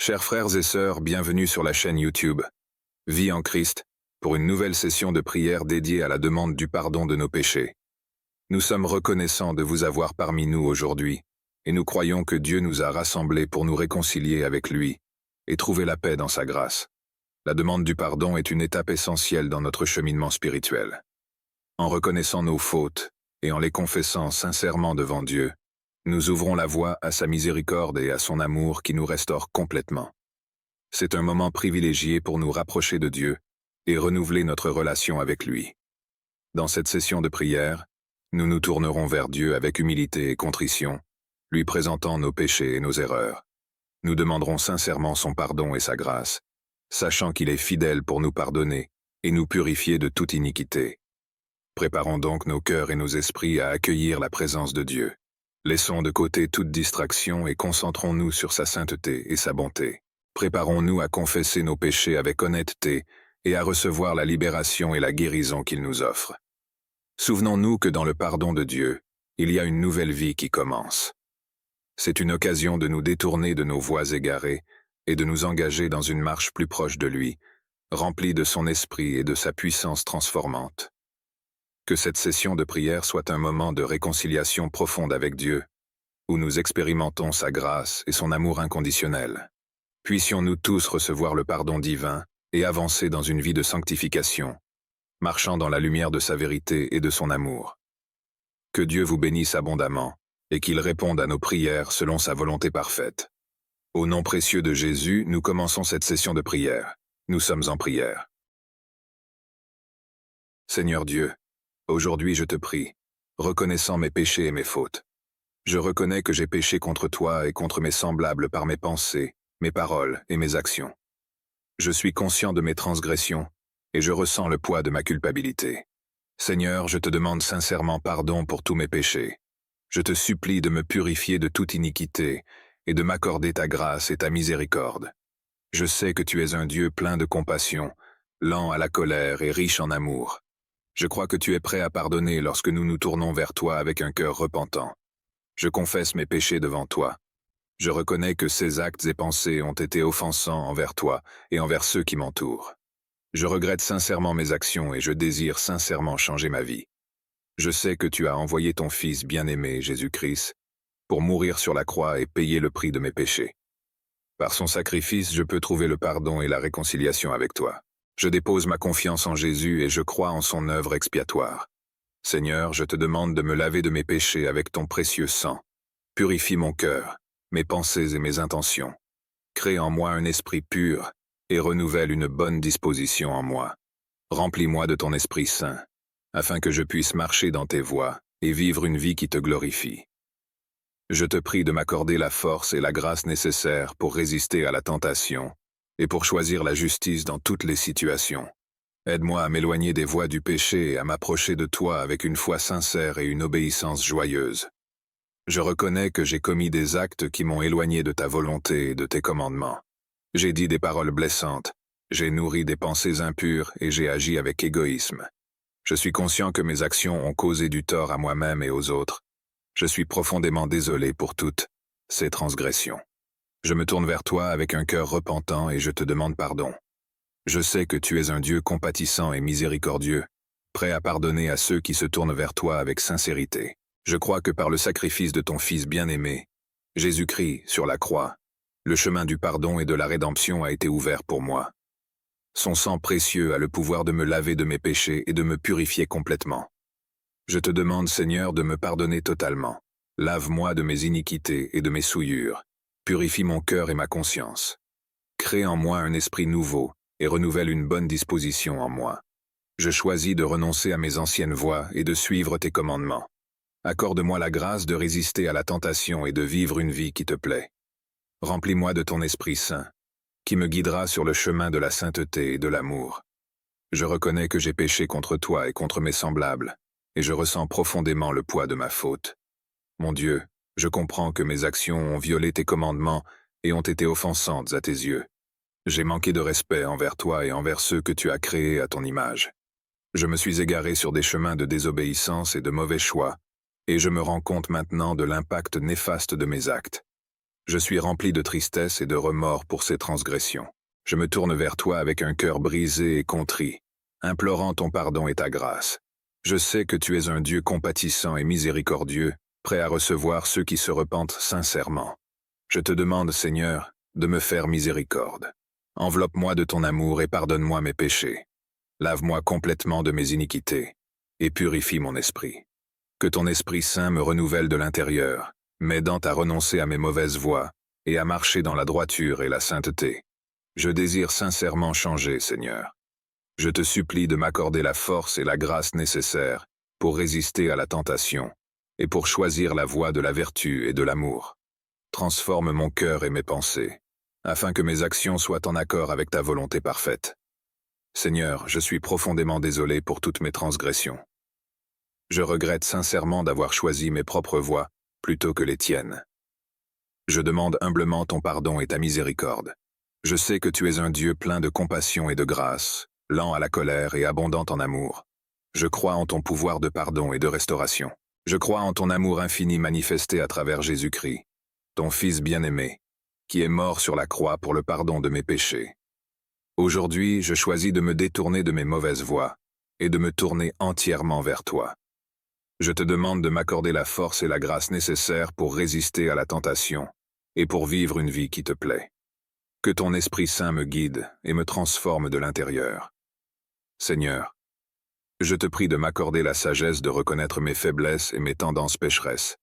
Chers frères et sœurs, bienvenue sur la chaîne YouTube Vie en Christ pour une nouvelle session de prière dédiée à la demande du pardon de nos péchés. Nous sommes reconnaissants de vous avoir parmi nous aujourd'hui et nous croyons que Dieu nous a rassemblés pour nous réconcilier avec lui et trouver la paix dans sa grâce. La demande du pardon est une étape essentielle dans notre cheminement spirituel. En reconnaissant nos fautes et en les confessant sincèrement devant Dieu, nous ouvrons la voie à sa miséricorde et à son amour qui nous restaure complètement. C'est un moment privilégié pour nous rapprocher de Dieu et renouveler notre relation avec lui. Dans cette session de prière, nous nous tournerons vers Dieu avec humilité et contrition, lui présentant nos péchés et nos erreurs. Nous demanderons sincèrement son pardon et sa grâce, sachant qu'il est fidèle pour nous pardonner et nous purifier de toute iniquité. Préparons donc nos cœurs et nos esprits à accueillir la présence de Dieu. Laissons de côté toute distraction et concentrons-nous sur sa sainteté et sa bonté. Préparons-nous à confesser nos péchés avec honnêteté et à recevoir la libération et la guérison qu'il nous offre. Souvenons-nous que dans le pardon de Dieu, il y a une nouvelle vie qui commence. C'est une occasion de nous détourner de nos voies égarées et de nous engager dans une marche plus proche de lui, remplie de son esprit et de sa puissance transformante. Que cette session de prière soit un moment de réconciliation profonde avec Dieu, où nous expérimentons sa grâce et son amour inconditionnel. Puissions-nous tous recevoir le pardon divin et avancer dans une vie de sanctification, marchant dans la lumière de sa vérité et de son amour. Que Dieu vous bénisse abondamment et qu'il réponde à nos prières selon sa volonté parfaite. Au nom précieux de Jésus, nous commençons cette session de prière. Nous sommes en prière. Seigneur Dieu, aujourd'hui je te prie, reconnaissant mes péchés et mes fautes. Je reconnais que j'ai péché contre toi et contre mes semblables par mes pensées, mes paroles et mes actions. Je suis conscient de mes transgressions et je ressens le poids de ma culpabilité. Seigneur, je te demande sincèrement pardon pour tous mes péchés. Je te supplie de me purifier de toute iniquité et de m'accorder ta grâce et ta miséricorde. Je sais que tu es un Dieu plein de compassion, lent à la colère et riche en amour. Je crois que tu es prêt à pardonner lorsque nous nous tournons vers toi avec un cœur repentant. Je confesse mes péchés devant toi. Je reconnais que ces actes et pensées ont été offensants envers toi et envers ceux qui m'entourent. Je regrette sincèrement mes actions et je désire sincèrement changer ma vie. Je sais que tu as envoyé ton Fils bien-aimé, Jésus-Christ, pour mourir sur la croix et payer le prix de mes péchés. Par son sacrifice, je peux trouver le pardon et la réconciliation avec toi. Je dépose ma confiance en Jésus et je crois en son œuvre expiatoire. Seigneur, je te demande de me laver de mes péchés avec ton précieux sang. Purifie mon cœur, mes pensées et mes intentions. Crée en moi un esprit pur et renouvelle une bonne disposition en moi. Remplis-moi de ton Esprit Saint, afin que je puisse marcher dans tes voies et vivre une vie qui te glorifie. Je te prie de m'accorder la force et la grâce nécessaires pour résister à la tentation et pour choisir la justice dans toutes les situations. Aide-moi à m'éloigner des voies du péché et à m'approcher de toi avec une foi sincère et une obéissance joyeuse. Je reconnais que j'ai commis des actes qui m'ont éloigné de ta volonté et de tes commandements. J'ai dit des paroles blessantes, j'ai nourri des pensées impures et j'ai agi avec égoïsme. Je suis conscient que mes actions ont causé du tort à moi-même et aux autres. Je suis profondément désolé pour toutes ces transgressions. Je me tourne vers toi avec un cœur repentant et je te demande pardon. Je sais que tu es un Dieu compatissant et miséricordieux, prêt à pardonner à ceux qui se tournent vers toi avec sincérité. Je crois que par le sacrifice de ton Fils bien-aimé, Jésus-Christ, sur la croix, le chemin du pardon et de la rédemption a été ouvert pour moi. Son sang précieux a le pouvoir de me laver de mes péchés et de me purifier complètement. Je te demande, Seigneur, de me pardonner totalement. Lave-moi de mes iniquités et de mes souillures. Purifie mon cœur et ma conscience. Crée en moi un esprit nouveau et renouvelle une bonne disposition en moi. Je choisis de renoncer à mes anciennes voies et de suivre tes commandements. Accorde-moi la grâce de résister à la tentation et de vivre une vie qui te plaît. Remplis-moi de ton Esprit Saint, qui me guidera sur le chemin de la sainteté et de l'amour. Je reconnais que j'ai péché contre toi et contre mes semblables, et je ressens profondément le poids de ma faute. Mon Dieu, je comprends que mes actions ont violé tes commandements et ont été offensantes à tes yeux. J'ai manqué de respect envers toi et envers ceux que tu as créés à ton image. Je me suis égaré sur des chemins de désobéissance et de mauvais choix, et je me rends compte maintenant de l'impact néfaste de mes actes. Je suis rempli de tristesse et de remords pour ces transgressions. Je me tourne vers toi avec un cœur brisé et contrit, implorant ton pardon et ta grâce. Je sais que tu es un Dieu compatissant et miséricordieux, prêt à recevoir ceux qui se repentent sincèrement. Je te demande, Seigneur, de me faire miséricorde. Enveloppe-moi de ton amour et pardonne-moi mes péchés. Lave-moi complètement de mes iniquités et purifie mon esprit. Que ton Esprit Saint me renouvelle de l'intérieur, m'aidant à renoncer à mes mauvaises voies et à marcher dans la droiture et la sainteté. Je désire sincèrement changer, Seigneur. Je te supplie de m'accorder la force et la grâce nécessaires pour résister à la tentation et pour choisir la voie de la vertu et de l'amour. Transforme mon cœur et mes pensées, afin que mes actions soient en accord avec ta volonté parfaite. Seigneur, je suis profondément désolé pour toutes mes transgressions. Je regrette sincèrement d'avoir choisi mes propres voies plutôt que les tiennes. Je demande humblement ton pardon et ta miséricorde. Je sais que tu es un Dieu plein de compassion et de grâce, lent à la colère et abondant en amour. Je crois en ton pouvoir de pardon et de restauration. Je crois en ton amour infini manifesté à travers Jésus-Christ, ton Fils bien-aimé, qui est mort sur la croix pour le pardon de mes péchés. Aujourd'hui, je choisis de me détourner de mes mauvaises voies et de me tourner entièrement vers toi. Je te demande de m'accorder la force et la grâce nécessaires pour résister à la tentation et pour vivre une vie qui te plaît. Que ton Esprit Saint me guide et me transforme de l'intérieur. Seigneur, je te prie de m'accorder la sagesse de reconnaître mes faiblesses et mes tendances pécheresses.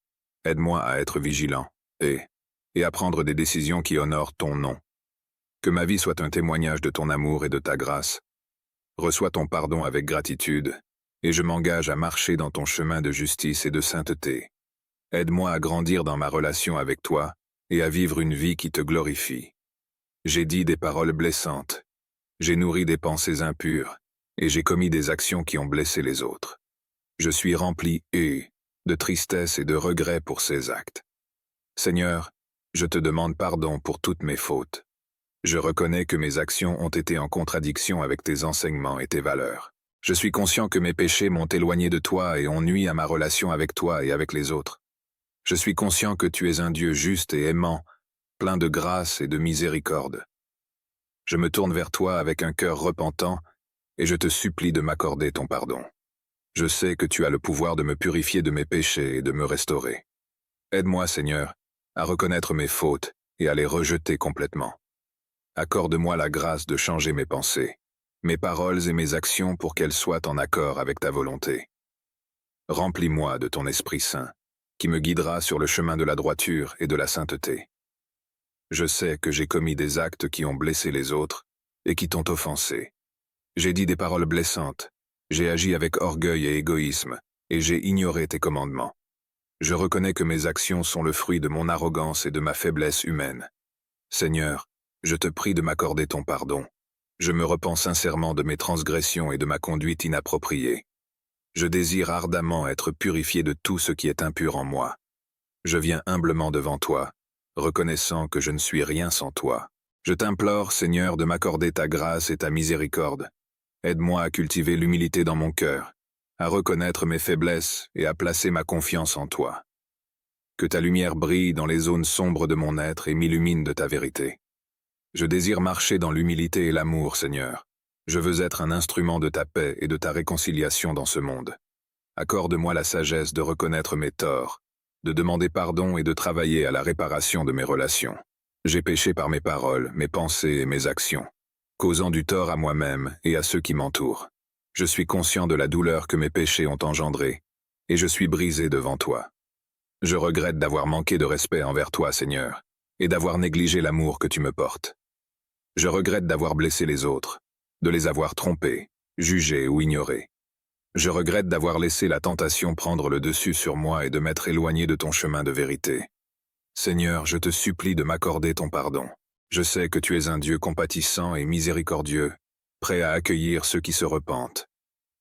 Aide-moi à être vigilant et à prendre des décisions qui honorent ton nom. Que ma vie soit un témoignage de ton amour et de ta grâce. Reçois ton pardon avec gratitude, et je m'engage à marcher dans ton chemin de justice et de sainteté. Aide-moi à grandir dans ma relation avec toi et à vivre une vie qui te glorifie. J'ai dit des paroles blessantes, j'ai nourri des pensées impures, et j'ai commis des actions qui ont blessé les autres. Je suis rempli, de tristesse et de regret pour ces actes. Seigneur, je te demande pardon pour toutes mes fautes. Je reconnais que mes actions ont été en contradiction avec tes enseignements et tes valeurs. Je suis conscient que mes péchés m'ont éloigné de toi et ont nui à ma relation avec toi et avec les autres. Je suis conscient que tu es un Dieu juste et aimant, plein de grâce et de miséricorde. Je me tourne vers toi avec un cœur repentant et je te supplie de m'accorder ton pardon. Je sais que tu as le pouvoir de me purifier de mes péchés et de me restaurer. Aide-moi, Seigneur, à reconnaître mes fautes et à les rejeter complètement. Accorde-moi la grâce de changer mes pensées, mes paroles et mes actions pour qu'elles soient en accord avec ta volonté. Remplis-moi de ton Esprit Saint, qui me guidera sur le chemin de la droiture et de la sainteté. Je sais que j'ai commis des actes qui ont blessé les autres et qui t'ont offensé. J'ai dit des paroles blessantes, j'ai agi avec orgueil et égoïsme, et j'ai ignoré tes commandements. Je reconnais que mes actions sont le fruit de mon arrogance et de ma faiblesse humaine. Seigneur, je te prie de m'accorder ton pardon. Je me repens sincèrement de mes transgressions et de ma conduite inappropriée. Je désire ardemment être purifié de tout ce qui est impur en moi. Je viens humblement devant toi, reconnaissant que je ne suis rien sans toi. Je t'implore, Seigneur, de m'accorder ta grâce et ta miséricorde. Aide-moi à cultiver l'humilité dans mon cœur, à reconnaître mes faiblesses et à placer ma confiance en toi. Que ta lumière brille dans les zones sombres de mon être et m'illumine de ta vérité. Je désire marcher dans l'humilité et l'amour, Seigneur. Je veux être un instrument de ta paix et de ta réconciliation dans ce monde. Accorde-moi la sagesse de reconnaître mes torts, de demander pardon et de travailler à la réparation de mes relations. J'ai péché par mes paroles, mes pensées et mes actions, causant du tort à moi-même et à ceux qui m'entourent. Je suis conscient de la douleur que mes péchés ont engendrée, et je suis brisé devant toi. Je regrette d'avoir manqué de respect envers toi, Seigneur, et d'avoir négligé l'amour que tu me portes. Je regrette d'avoir blessé les autres, de les avoir trompés, jugés ou ignorés. Je regrette d'avoir laissé la tentation prendre le dessus sur moi et de m'être éloigné de ton chemin de vérité. Seigneur, je te supplie de m'accorder ton pardon. Je sais que tu es un Dieu compatissant et miséricordieux, prêt à accueillir ceux qui se repentent.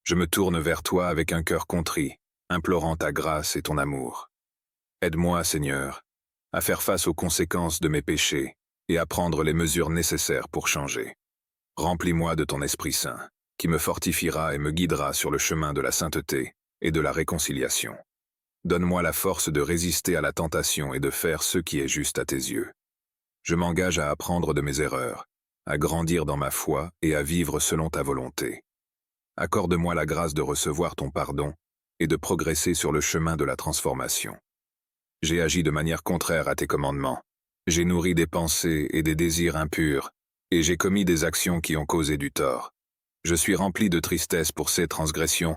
Je me tourne vers toi avec un cœur contrit, implorant ta grâce et ton amour. Aide-moi, Seigneur, à faire face aux conséquences de mes péchés et à prendre les mesures nécessaires pour changer. Remplis-moi de ton Esprit Saint, qui me fortifiera et me guidera sur le chemin de la sainteté et de la réconciliation. Donne-moi la force de résister à la tentation et de faire ce qui est juste à tes yeux. Je m'engage à apprendre de mes erreurs, à grandir dans ma foi et à vivre selon ta volonté. Accorde-moi la grâce de recevoir ton pardon et de progresser sur le chemin de la transformation. J'ai agi de manière contraire à tes commandements. J'ai nourri des pensées et des désirs impurs, et j'ai commis des actions qui ont causé du tort. Je suis rempli de tristesse pour ces transgressions,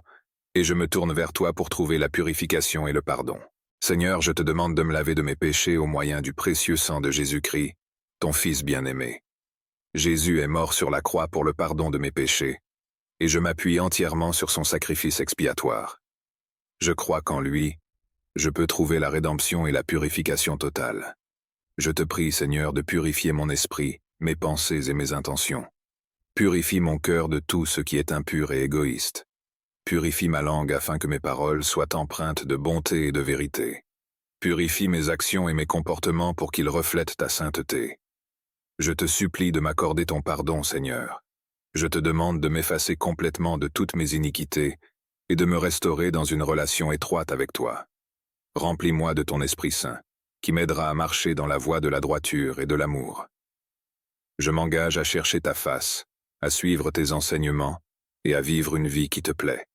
et je me tourne vers toi pour trouver la purification et le pardon. Seigneur, je te demande de me laver de mes péchés au moyen du précieux sang de Jésus-Christ, ton Fils bien-aimé. Jésus est mort sur la croix pour le pardon de mes péchés, et je m'appuie entièrement sur son sacrifice expiatoire. Je crois qu'en lui, je peux trouver la rédemption et la purification totale. Je te prie, Seigneur, de purifier mon esprit, mes pensées et mes intentions. Purifie mon cœur de tout ce qui est impur et égoïste. Purifie ma langue afin que mes paroles soient empreintes de bonté et de vérité. Purifie mes actions et mes comportements pour qu'ils reflètent ta sainteté. Je te supplie de m'accorder ton pardon, Seigneur. Je te demande de m'effacer complètement de toutes mes iniquités et de me restaurer dans une relation étroite avec toi. Remplis-moi de ton Esprit Saint, qui m'aidera à marcher dans la voie de la droiture et de l'amour. Je m'engage à chercher ta face, à suivre tes enseignements et à vivre une vie qui te plaît.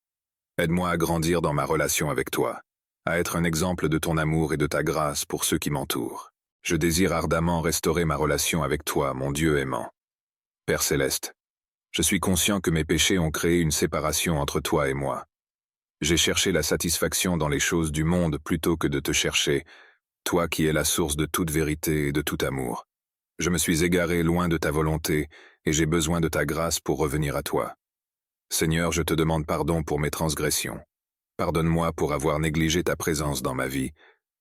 Aide-moi à grandir dans ma relation avec toi, à être un exemple de ton amour et de ta grâce pour ceux qui m'entourent. Je désire ardemment restaurer ma relation avec toi, mon Dieu aimant. Père céleste, je suis conscient que mes péchés ont créé une séparation entre toi et moi. J'ai cherché la satisfaction dans les choses du monde plutôt que de te chercher, toi qui es la source de toute vérité et de tout amour. Je me suis égaré loin de ta volonté et j'ai besoin de ta grâce pour revenir à toi. Seigneur, je te demande pardon pour mes transgressions. Pardonne-moi pour avoir négligé ta présence dans ma vie,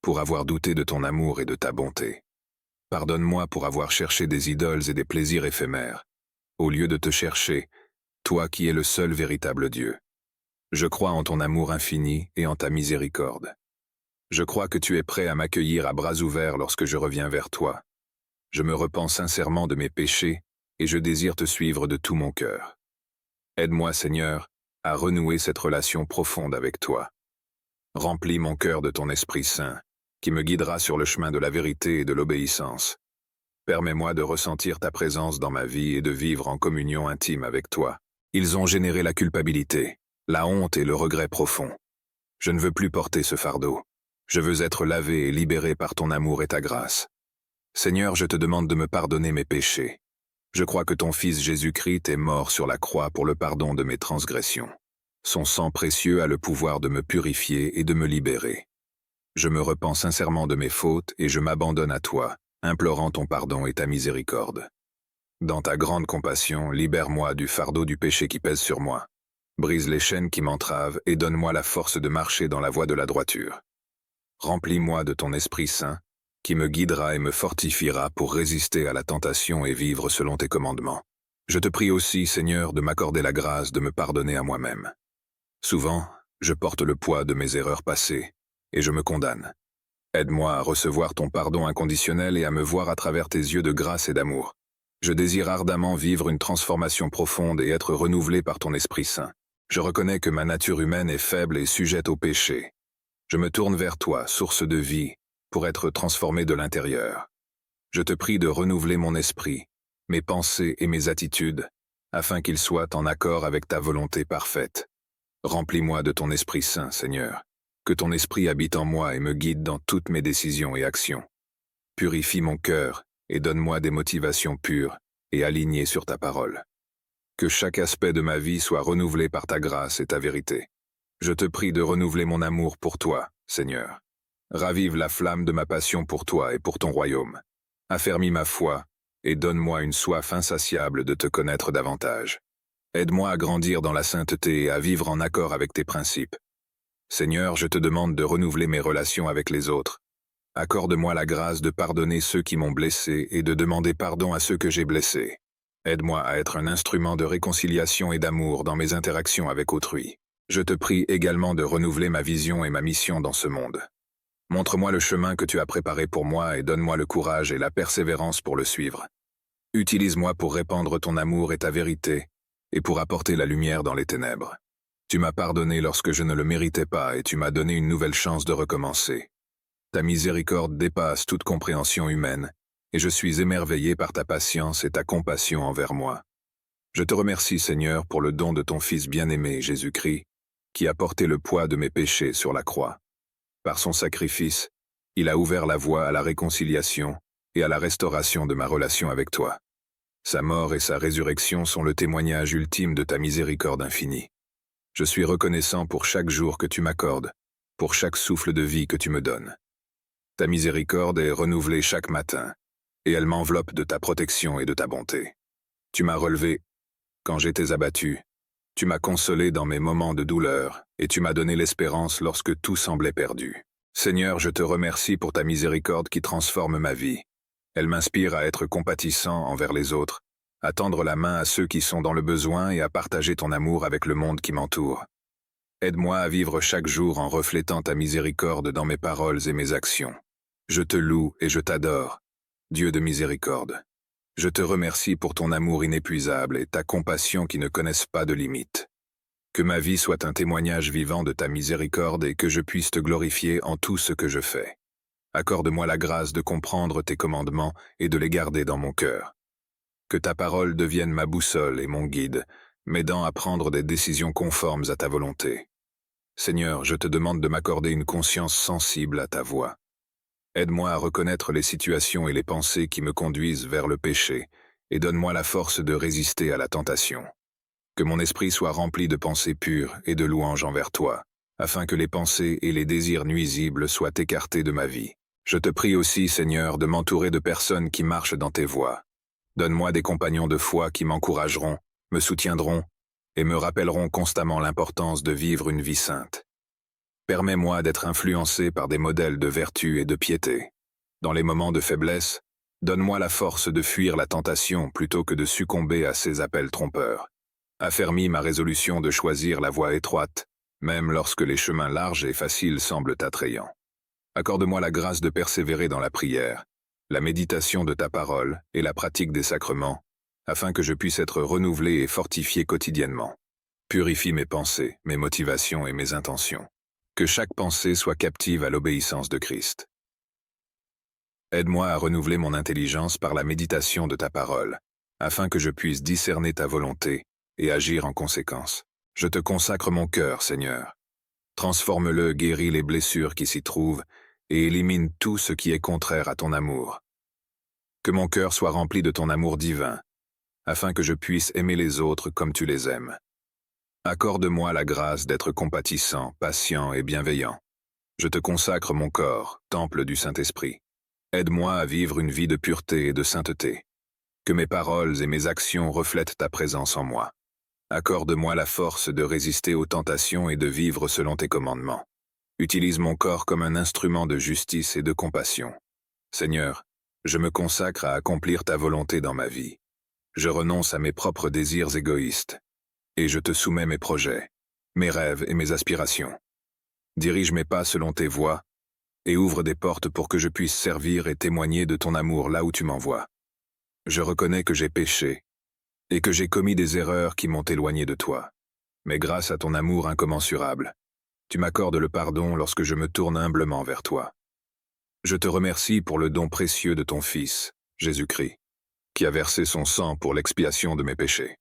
pour avoir douté de ton amour et de ta bonté. Pardonne-moi pour avoir cherché des idoles et des plaisirs éphémères, au lieu de te chercher, toi qui es le seul véritable Dieu. Je crois en ton amour infini et en ta miséricorde. Je crois que tu es prêt à m'accueillir à bras ouverts lorsque je reviens vers toi. Je me repens sincèrement de mes péchés et je désire te suivre de tout mon cœur. Aide-moi, Seigneur, à renouer cette relation profonde avec toi. Remplis mon cœur de ton Esprit Saint, qui me guidera sur le chemin de la vérité et de l'obéissance. Permets-moi de ressentir ta présence dans ma vie et de vivre en communion intime avec toi. Ils ont généré la culpabilité, la honte et le regret profond. Je ne veux plus porter ce fardeau. Je veux être lavé et libéré par ton amour et ta grâce. Seigneur, je te demande de me pardonner mes péchés. Je crois que ton Fils Jésus-Christ est mort sur la croix pour le pardon de mes transgressions. Son sang précieux a le pouvoir de me purifier et de me libérer. Je me repens sincèrement de mes fautes et je m'abandonne à toi, implorant ton pardon et ta miséricorde. Dans ta grande compassion, libère-moi du fardeau du péché qui pèse sur moi. Brise les chaînes qui m'entravent et donne-moi la force de marcher dans la voie de la droiture. Remplis-moi de ton Esprit Saint, qui me guidera et me fortifiera pour résister à la tentation et vivre selon tes commandements. Je te prie aussi, Seigneur, de m'accorder la grâce de me pardonner à moi-même. Souvent, je porte le poids de mes erreurs passées, et je me condamne. Aide-moi à recevoir ton pardon inconditionnel et à me voir à travers tes yeux de grâce et d'amour. Je désire ardemment vivre une transformation profonde et être renouvelé par ton Esprit Saint. Je reconnais que ma nature humaine est faible et sujette au péché. Je me tourne vers toi, source de vie, pour être transformé de l'intérieur. Je te prie de renouveler mon esprit, mes pensées et mes attitudes, afin qu'ils soient en accord avec ta volonté parfaite. Remplis-moi de ton Esprit Saint, Seigneur. Que ton Esprit habite en moi et me guide dans toutes mes décisions et actions. Purifie mon cœur et donne-moi des motivations pures et alignées sur ta parole. Que chaque aspect de ma vie soit renouvelé par ta grâce et ta vérité. Je te prie de renouveler mon amour pour toi, Seigneur. Ravive la flamme de ma passion pour toi et pour ton royaume. Affermis ma foi et donne-moi une soif insatiable de te connaître davantage. Aide-moi à grandir dans la sainteté et à vivre en accord avec tes principes. Seigneur, je te demande de renouveler mes relations avec les autres. Accorde-moi la grâce de pardonner ceux qui m'ont blessé et de demander pardon à ceux que j'ai blessés. Aide-moi à être un instrument de réconciliation et d'amour dans mes interactions avec autrui. Je te prie également de renouveler ma vision et ma mission dans ce monde. Montre-moi le chemin que tu as préparé pour moi et donne-moi le courage et la persévérance pour le suivre. Utilise-moi pour répandre ton amour et ta vérité, et pour apporter la lumière dans les ténèbres. Tu m'as pardonné lorsque je ne le méritais pas et tu m'as donné une nouvelle chance de recommencer. Ta miséricorde dépasse toute compréhension humaine, et je suis émerveillé par ta patience et ta compassion envers moi. Je te remercie, Seigneur, pour le don de ton Fils bien-aimé, Jésus-Christ, qui a porté le poids de mes péchés sur la croix. Par son sacrifice, il a ouvert la voie à la réconciliation et à la restauration de ma relation avec toi. Sa mort et sa résurrection sont le témoignage ultime de ta miséricorde infinie. Je suis reconnaissant pour chaque jour que tu m'accordes, pour chaque souffle de vie que tu me donnes. Ta miséricorde est renouvelée chaque matin, et elle m'enveloppe de ta protection et de ta bonté. Tu m'as relevé quand j'étais abattu, tu m'as consolé dans mes moments de douleur, et tu m'as donné l'espérance lorsque tout semblait perdu. Seigneur, je te remercie pour ta miséricorde qui transforme ma vie. Elle m'inspire à être compatissant envers les autres, à tendre la main à ceux qui sont dans le besoin et à partager ton amour avec le monde qui m'entoure. Aide-moi à vivre chaque jour en reflétant ta miséricorde dans mes paroles et mes actions. Je te loue et je t'adore, Dieu de miséricorde. Je te remercie pour ton amour inépuisable et ta compassion qui ne connaissent pas de limites. Que ma vie soit un témoignage vivant de ta miséricorde et que je puisse te glorifier en tout ce que je fais. Accorde-moi la grâce de comprendre tes commandements et de les garder dans mon cœur. Que ta parole devienne ma boussole et mon guide, m'aidant à prendre des décisions conformes à ta volonté. Seigneur, je te demande de m'accorder une conscience sensible à ta voix. Aide-moi à reconnaître les situations et les pensées qui me conduisent vers le péché, et donne-moi la force de résister à la tentation. Que mon esprit soit rempli de pensées pures et de louanges envers toi, afin que les pensées et les désirs nuisibles soient écartés de ma vie. Je te prie aussi, Seigneur, de m'entourer de personnes qui marchent dans tes voies. Donne-moi des compagnons de foi qui m'encourageront, me soutiendront et me rappelleront constamment l'importance de vivre une vie sainte. Permets-moi d'être influencé par des modèles de vertu et de piété. Dans les moments de faiblesse, donne-moi la force de fuir la tentation plutôt que de succomber à ces appels trompeurs. Affermis ma résolution de choisir la voie étroite, même lorsque les chemins larges et faciles semblent attrayants. Accorde-moi la grâce de persévérer dans la prière, la méditation de ta parole et la pratique des sacrements, afin que je puisse être renouvelé et fortifié quotidiennement. Purifie mes pensées, mes motivations et mes intentions. Que chaque pensée soit captive à l'obéissance de Christ. Aide-moi à renouveler mon intelligence par la méditation de ta parole, afin que je puisse discerner ta volonté et agir en conséquence. Je te consacre mon cœur, Seigneur. Transforme-le, guéris les blessures qui s'y trouvent, et élimine tout ce qui est contraire à ton amour. Que mon cœur soit rempli de ton amour divin, afin que je puisse aimer les autres comme tu les aimes. Accorde-moi la grâce d'être compatissant, patient et bienveillant. Je te consacre mon corps, temple du Saint-Esprit. Aide-moi à vivre une vie de pureté et de sainteté. Que mes paroles et mes actions reflètent ta présence en moi. Accorde-moi la force de résister aux tentations et de vivre selon tes commandements. Utilise mon corps comme un instrument de justice et de compassion. Seigneur, je me consacre à accomplir ta volonté dans ma vie. Je renonce à mes propres désirs égoïstes, et je te soumets mes projets, mes rêves et mes aspirations. Dirige mes pas selon tes voies, et ouvre des portes pour que je puisse servir et témoigner de ton amour là où tu m'envoies. Je reconnais que j'ai péché, et que j'ai commis des erreurs qui m'ont éloigné de toi. Mais grâce à ton amour incommensurable, tu m'accordes le pardon lorsque je me tourne humblement vers toi. Je te remercie pour le don précieux de ton Fils, Jésus-Christ, qui a versé son sang pour l'expiation de mes péchés.